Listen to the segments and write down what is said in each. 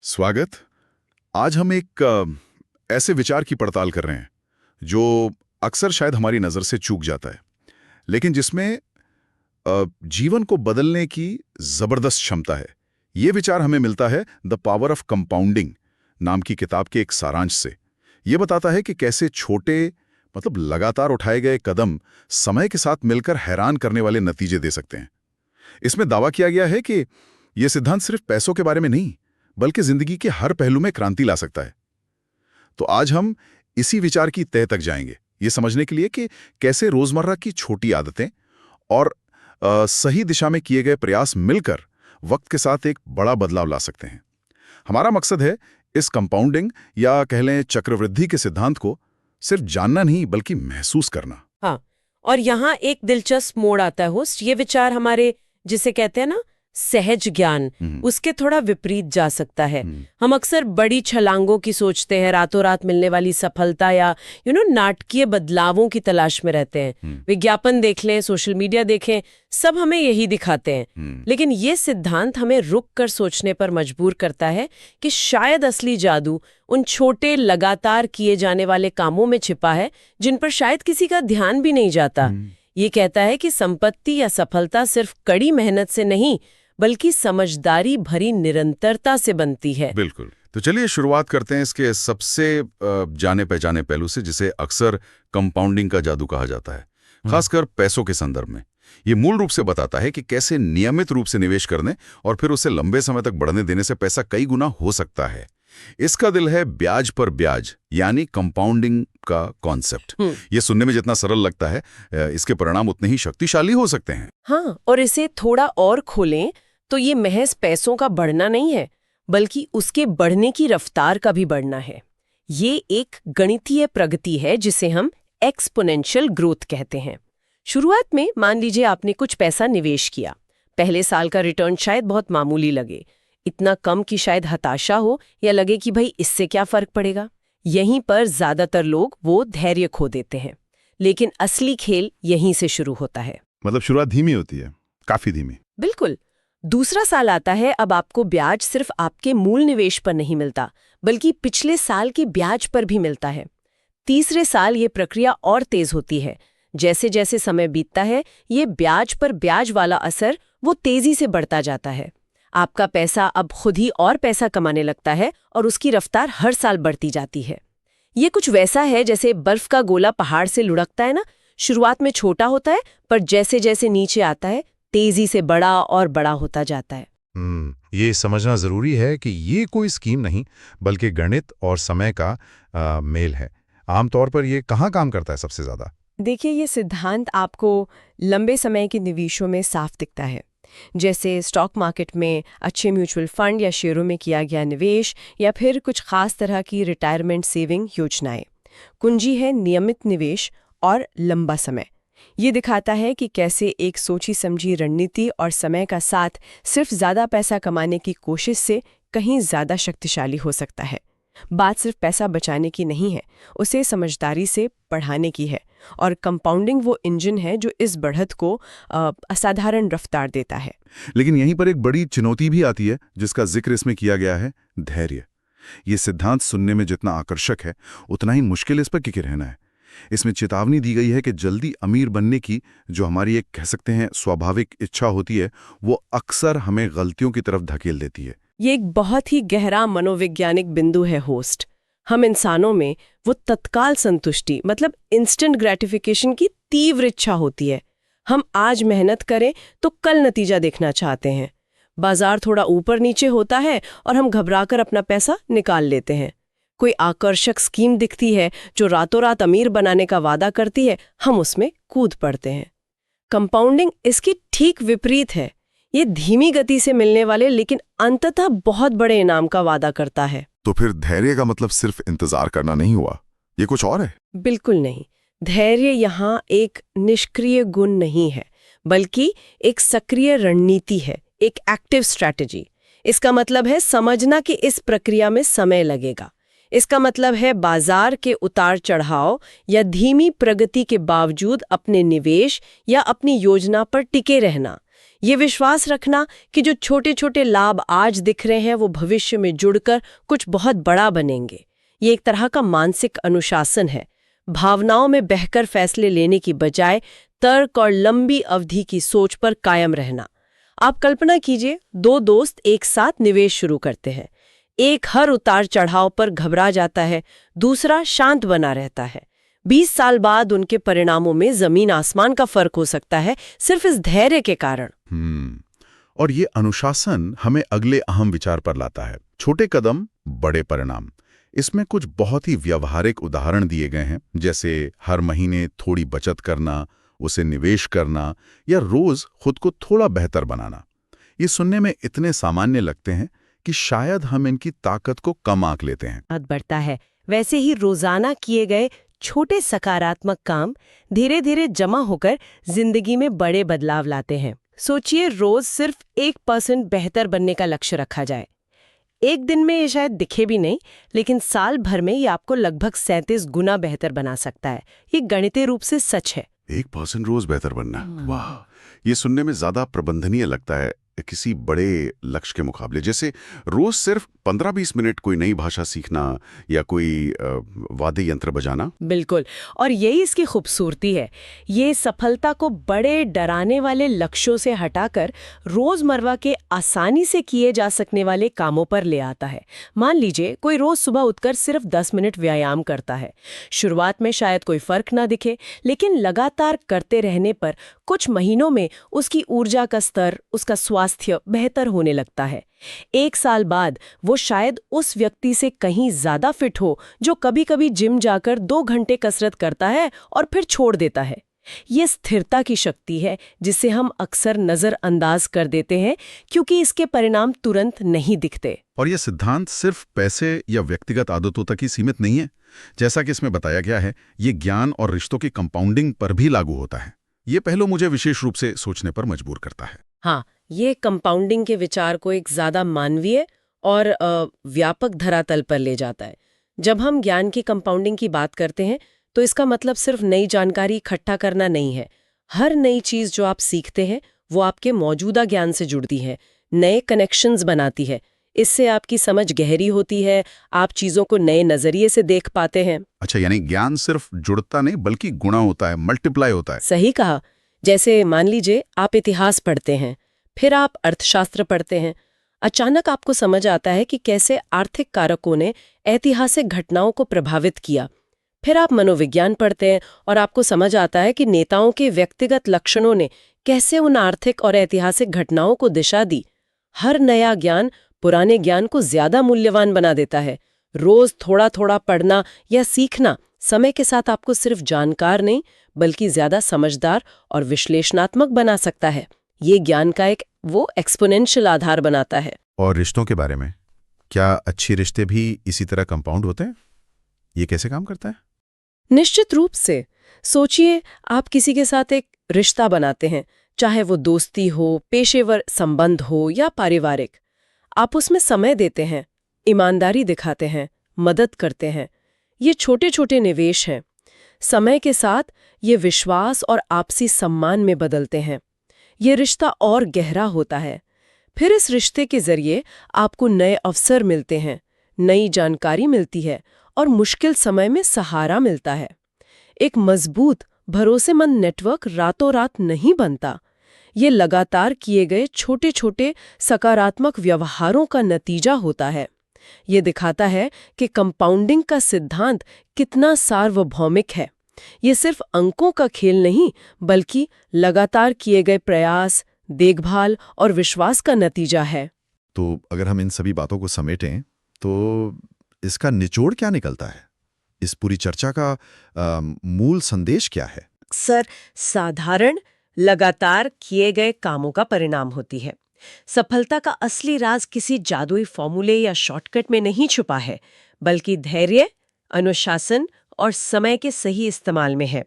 स्वागत। आज हम एक ऐसे विचार की पड़ताल कर रहे हैं जो अक्सर शायद हमारी नज़र से चूक जाता है, लेकिन जिसमें जीवन को बदलने की ज़बरदस्त क्षमता है। ये विचार हमें मिलता है द पावर ऑफ कंपाउंडिंग नाम की किताब के एक सारांश से। ये बताता है कि कैसे छोटे लगातार उठाए गए कदम समय के साथ मिलकर हैरान करने वाले नतीजे दे सकते हैं। इसमें दावा किया गया है कि यह सिद्धांत सिर्फ पैसों के बारे में नहीं, बल्कि जिंदगी के हर पहलू में क्रांति ला सकता है। तो आज हम इसी विचार की तह तक जाएंगे, ये समझने के लिए कि कैसे रोजमर्रा की छोटी आदतें और सही दिशा में किए गए प्रयास मिलकर वक्त के साथ एक बड़ा बदलाव ला सकते हैं। हमारा मकसद है इस कंपाउंडिंग या कह लें चक्रवृद्धि के सिद्धांत को सिर्फ जानना नहीं, बल्कि महसूस करना। हाँ, और यहाँ एक दिलचस्प मोड़ आता है होस्ट। ये विचार हमारे जिसे कहते हैं ना सहज ज्ञान, उसके थोड़ा विपरीत जा सकता है। हम अक्सर बड़ी छलांगों की सोचते हैं, रातों रात मिलने वाली सफलता या नाटकीय बदलावों की तलाश में रहते हैं। विज्ञापन देख लें, सोशल मीडिया देखें, सब हमें यही दिखाते हैं। लेकिन ये सिद्धांत हमें रुक कर सोचने पर मजबूर करता है कि शायद असली जादू उन छोटे लगातार किए जाने वाले कामों में छिपा है जिन पर शायद किसी का ध्यान भी नहीं जाता। ये कहता है कि संपत्ति या सफलता सिर्फ कड़ी मेहनत से नहीं, बल्कि समझदारी भरी निरंतरता से बनती है। बिल्कुल। तो चलिए शुरुआत करते हैं इसके सबसे जाने पहचाने पहलू से, जिसे अक्सर कंपाउंडिंग का जादू कहा जाता है, खासकर पैसों के संदर्भ में। ये मूल रूप से बताता है कि कैसे नियमित रूप से निवेश करने और फिर उसे लंबे समय तक बढ़ने देने से पैसा कई गुना हो सकता है। इसका दिल है ब्याज पर ब्याज, यानी कंपाउंडिंग का कॉन्सेप्ट। ये सुनने में जितना सरल लगता है, इसके परिणाम उतने ही शक्तिशाली हो सकते हैं। हाँ, और इसे थोड़ा और खोलें तो ये महज पैसों का बढ़ना नहीं है, बल्कि उसके बढ़ने की रफ्तार का भी बढ़ना है। ये एक गणितीय प्रगति है जिसे हम एक्सपोनेंशियल ग्रोथ कहते हैं। शुरुआत में मान लीजिए आपने कुछ पैसा निवेश किया। पहले साल का रिटर्न शायद बहुत मामूली लगे, इतना कम कि शायद हताशा हो या लगे कि भाई इससे क्या फर्क पड़ेगा। यहीं पर ज्यादातर लोग वो धैर्य खो देते हैं। लेकिन असली खेल यहीं से शुरू होता है। मतलब शुरुआत धीमी होती है, काफी धीमी। बिल्कुल। दूसरा साल आता है, अब आपको ब्याज सिर्फ आपके मूल निवेश पर नहीं मिलता, बल्कि पिछले साल के ब्याज पर भी मिलता है। तीसरे साल ये प्रक्रिया और तेज होती है। जैसे जैसे समय बीतता है, ये ब्याज पर ब्याज वाला असर वो तेजी से बढ़ता जाता है। आपका पैसा अब खुद ही और पैसा कमाने लगता है और उसकी रफ्तार हर साल बढ़ती जाती है। ये कुछ वैसा है जैसे बर्फ का गोला पहाड़ से लुढ़कता है ना। शुरुआत में छोटा होता है, पर जैसे जैसे नीचे आता है तेजी से बड़ा और बड़ा होता जाता है। ये समझना जरूरी है कि ये कोई स्कीम नहीं, बल्कि गणित और समय का मेल है। आमतौर पर ये कहाँ काम करता है सबसे ज्यादा? देखिए, ये सिद्धांत आपको लंबे समय के निवेशों में साफ दिखता है, जैसे स्टॉक मार्केट में अच्छे म्यूचुअल फंड या शेयरों में किया गया निवेश, या फिर कुछ खास तरह की रिटायरमेंट सेविंग योजनाएं। कुंजी है नियमित निवेश और लंबा समय। ये दिखाता है कि कैसे एक सोची समझी रणनीति और समय का साथ सिर्फ ज्यादा पैसा कमाने की कोशिश से कहीं ज्यादा शक्तिशाली हो सकता है। बात सिर्फ पैसा बचाने की नहीं है, उसे समझदारी से बढ़ाने की है। और कंपाउंडिंग वो इंजन है जो इस बढ़त को असाधारण रफ्तार देता है। लेकिन यहीं पर एक बड़ी चुनौती भी आती है, जिसका जिक्र इसमें किया गया है, धैर्य। ये सिद्धांत सुनने में जितना आकर्षक है, उतना ही मुश्किल इस पर टिके रहना है। इसमें चेतावनी दी गई है कि जल्दी अमीर बनने की जो हमारी एक कह सकते हैं स्वाभाविक इच्छा होती है, वो अक्सर हमें गलतियों की तरफ धकेल देती है। ये एक बहुत ही गहरा मनोवैज्ञानिक बिंदु है होस्ट। हम इंसानों में वो तत्काल संतुष्टि, मतलब इंस्टेंट ग्रेटिफिकेशन की तीव्र इच्छा होती है। हम आज मेहनत करें तो कल नतीजा देखना चाहते हैं। बाजार थोड़ा ऊपर नीचे होता है और हम घबराकर अपना पैसा निकाल लेते हैं। कोई आकर्षक स्कीम दिखती है जो रातों रात अमीर बनाने का वादा करती है, हम उसमें कूद पड़ते हैं। कंपाउंडिंग इसकी ठीक विपरीत है। ये धीमी गति से मिलने वाले लेकिन अंततः बहुत बड़े इनाम का वादा करता है। तो फिर धैर्य का मतलब सिर्फ इंतजार करना नहीं हुआ, ये कुछ और है? बिल्कुल नहीं। धैर्य यहाँ एक निष्क्रिय गुण नहीं है, बल्कि एक सक्रिय रणनीति है, एक एक्टिव स्ट्रैटेजी। इसका मतलब है समझना कि इस प्रक्रिया में समय लगेगा। इसका मतलब है बाजार के उतार चढ़ाव या धीमी प्रगति के बावजूद अपने निवेश या अपनी योजना पर टिके रहना। ये विश्वास रखना कि जो छोटे छोटे लाभ आज दिख रहे हैं वो भविष्य में जुड़कर कुछ बहुत बड़ा बनेंगे। ये एक तरह का मानसिक अनुशासन है। भावनाओं में बहकर फैसले लेने की बजाय तर्क और लंबी अवधि की सोच पर कायम रहना। आप कल्पना कीजिए, दो दोस्त एक साथ निवेश शुरू करते हैं। एक हर उतार चढ़ाव पर घबरा जाता है, दूसरा शांत बना रहता है। 20 साल बाद उनके परिणामों में जमीन आसमान का फर्क हो सकता है, सिर्फ इस धैर्य के कारण। और ये अनुशासन हमें अगले अहम विचार पर लाता है, छोटे कदम बड़े परिणाम। इसमें कुछ बहुत ही व्यावहारिक उदाहरण दिए गए हैं, जैसे हर महीने थोड़ी बचत करना, उसे निवेश करना या रोज खुद को थोड़ा बेहतर बनाना। ये सुनने में इतने सामान्य लगते हैं कि शायद हम इनकी ताकत को कम आंक लेते हैं। बात बढ़ता है। वैसे ही रोजाना किए गए छोटे सकारात्मक काम धीरे धीरे जमा होकर जिंदगी में बड़े बदलाव लाते हैं। सोचिए, रोज सिर्फ 1% बेहतर बनने का लक्ष्य रखा जाए। एक दिन में ये शायद दिखे भी नहीं, लेकिन साल भर में ये आपको लगभग 37 गुना बेहतर बना सकता है। ये गणितीय रूप से सच है। 1% रोज बेहतर बनना, वाह! ये सुनने में ज्यादा प्रबंधनीय लगता है किसी बड़े लक्ष्य के मुकाबले। जैसे रोज सिर्फ 15-20 मिनट कोई नई भाषा सीखना या कोई वाद्य यंत्र बजाना। बिल्कुल, और यही इसकी खूबसूरती है। ये सफलता को बड़े डराने वाले लक्ष्यों से हटाकर रोजमर्रा के आसानी से किए जा सकने वाले कामों पर ले आता है। मान लीजिए कोई रोज सुबह उठकर सिर्फ 10 मिनट व्यायाम करता है। शुरुआत में शायद कोई फर्क ना दिखे, लेकिन लगातार करते रहने पर कुछ महीनों में उसकी ऊर्जा का स्तर, उसका स्वास्थ्य बेहतर होने लगता है। 1 साल बाद वो शायद उस व्यक्ति से कहीं ज्यादा फिट हो जो कभी-कभी जिम जाकर 2 घंटे कसरत करता है और फिर छोड़ देता है। ये स्थिरता की शक्ति है जिसे हम अक्सर नजरअंदाज कर देते हैं क्योंकि इसके परिणाम तुरंत नहीं दिखते। और ये सिद्धांत सिर्फ पैसे या व्यक्तिगत आदतों तक ही सीमित नहीं है। जैसा कि इसमें बताया गया है, ये ज्ञान और रिश्तों की कंपाउंडिंग पर भी लागू होता है। ये पहलू मुझे विशेष रूप से सोचने पर मजबूर करता है। हाँ, ये कंपाउंडिंग के विचार को एक ज्यादा मानवीय और व्यापक धरातल पर ले जाता है। जब हम ज्ञान की कंपाउंडिंग की बात करते हैं तो इसका मतलब सिर्फ नई जानकारी इकट्ठा करना नहीं है। हर नई चीज जो आप सीखते हैं वो आपके मौजूदा ज्ञान से जुड़ती है, नए कनेक्शंस बनाती है। इससे आपकी समझ गहरी होती है, आप चीजों को नए नजरिए से देख पाते हैं। अच्छा, यानी ज्ञान सिर्फ जुड़ता नहीं बल्कि गुणा होता है, मल्टीप्लाई होता है। सही कहा। जैसे मान लीजिए आप इतिहास पढ़ते हैं, फिर आप अर्थशास्त्र पढ़ते हैं। अचानक आपको समझ आता है कि कैसे आर्थिक कारकों ने ऐतिहासिक घटनाओं को प्रभावित किया। फिर आप मनोविज्ञान पढ़ते हैं और आपको समझ आता है कि नेताओं के व्यक्तिगत लक्षणों ने कैसे उन आर्थिक और ऐतिहासिक घटनाओं को दिशा दी। हर नया ज्ञान पुराने ज्ञान को ज्यादा मूल्यवान बना देता है। रोज थोड़ा थोड़ा पढ़ना या सीखना समय के साथ आपको सिर्फ जानकार नहीं बल्कि ज्यादा समझदार और विश्लेषणात्मक बना सकता है। ये ज्ञान का एक वो एक्सपोनेंशियल आधार बनाता है। और रिश्तों के बारे में, क्या अच्छे रिश्ते भी इसी तरह कंपाउंड होते हैं? ये कैसे काम करता है? निश्चित रूप से। सोचिए, आप किसी के साथ एक रिश्ता बनाते हैं, चाहे वो दोस्ती हो, पेशेवर संबंध हो या पारिवारिक। आप उसमें समय देते हैं, ईमानदारी दिखाते हैं, मदद करते हैं। ये छोटे छोटे निवेश हैं। समय के साथ ये विश्वास और आपसी सम्मान में बदलते हैं। ये रिश्ता और गहरा होता है। फिर इस रिश्ते के जरिए आपको नए अवसर मिलते हैं, नई जानकारी मिलती है और मुश्किल समय में सहारा मिलता है। एक मजबूत, भरोसेमंद नेटवर्क रातों रात नहीं बनता। ये लगातार किए गए छोटे छोटे सकारात्मक व्यवहारों का नतीजा होता है। ये दिखाता है कि कंपाउंडिंग का सिद्धांत कितना सार्वभौमिक है। ये सिर्फ अंकों का खेल नहीं बल्कि लगातार किए गए प्रयास, देखभाल और विश्वास का नतीजा है। तो अगर हम इन सभी बातों को समेटें तो इसका निचोड़ क्या निकलता है? इस पूरी चर्चा का मूल संदेश क्या है? अक्सर साधारण, लगातार किए गए कामों का परिणाम होती है। सफलता का असली राज किसी जादुई फॉर्मूले या शॉर्टकट में नहीं छुपा है, बल्कि धैर्य, अनुशासन और समय के सही इस्तेमाल में है।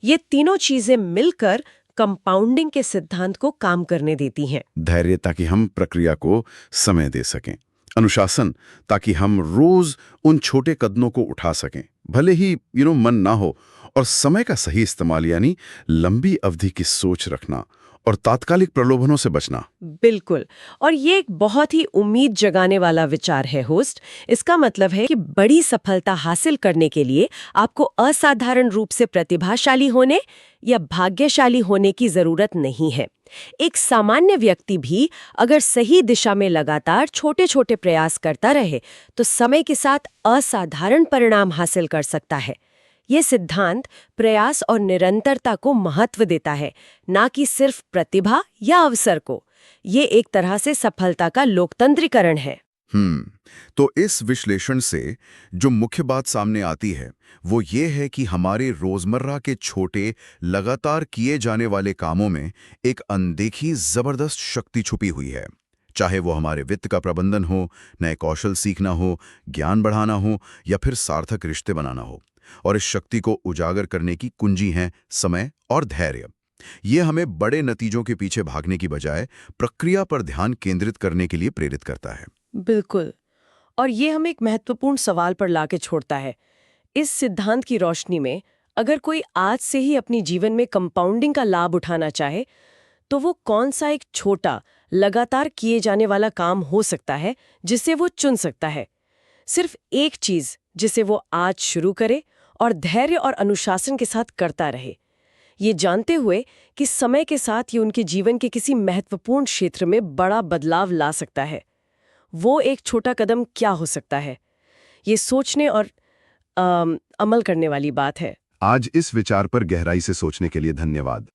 ये तीनों चीजें मिलकर कंपाउंडिंग के सिद्धांत को काम करने देती हैं। धैर्य ताकि हम प्रक्रिया को समय दे सकें, अनुशासन ताकि हम रोज उन छोटे कदमों को उठा सकें, भले ही मन ना हो, और समय का सही इस्तेमाल यानी लंबी अवधि की सोच रखना और तात्कालिक प्रलोभनों से बचना। बिल्कुल। और ये एक बहुत ही उम्मीद जगाने वाला विचार है होस्ट। इसका मतलब है कि बड़ी सफलता हासिल करने के लिए आपको असाधारण रूप से प्रतिभाशाली होने या भाग्यशाली होने की जरूरत नहीं है। एक सामान्य व्यक्ति भी अगर सही दिशा में लगातार छोटे छोटे प्रयास करता रहे तो समय के साथ असाधारण परिणाम हासिल कर सकता है। ये सिद्धांत प्रयास और निरंतरता को महत्व देता है, ना कि सिर्फ प्रतिभा या अवसर को। ये एक तरह से सफलता का लोकतंत्रीकरण है। तो इस विश्लेषण से जो मुख्य बात सामने आती है वो ये है कि हमारे रोजमर्रा के छोटे लगातार किए जाने वाले कामों में एक अनदेखी जबरदस्त शक्ति छुपी हुई है। चाहे वो हमारे वित्त का प्रबंधन हो, नए कौशल सीखना हो, ज्ञान बढ़ाना हो या फिर सार्थक रिश्ते बनाना हो। और इस शक्ति को उजागर करने की कुंजी हैं समय और धैर्य। ये हमें बड़े नतीजों के पीछे भागने की बजाय प्रक्रिया पर ध्यान केंद्रित करने के लिए प्रेरित करता है। बिल्कुल। और ये हमें एक महत्वपूर्ण सवाल पर लाके छोड़ता है। इस सिद्धांत की रोशनी में अगर कोई आज से ही अपनी जीवन में कंपाउंडिंग का लाभ उठाना चाहे तो वो कौन सा एक छोटा लगातार किए जाने वाला काम हो सकता है जिसे वो चुन सकता है। सिर्फ एक चीज जिसे वो आज शुरू करे और धैर्य और अनुशासन के साथ करता रहे, ये जानते हुए कि समय के साथ ये उनके जीवन के किसी महत्वपूर्ण क्षेत्र में बड़ा बदलाव ला सकता है। वो एक छोटा कदम क्या हो सकता है, ये सोचने और अमल करने वाली बात है। आज इस विचार पर गहराई से सोचने के लिए धन्यवाद।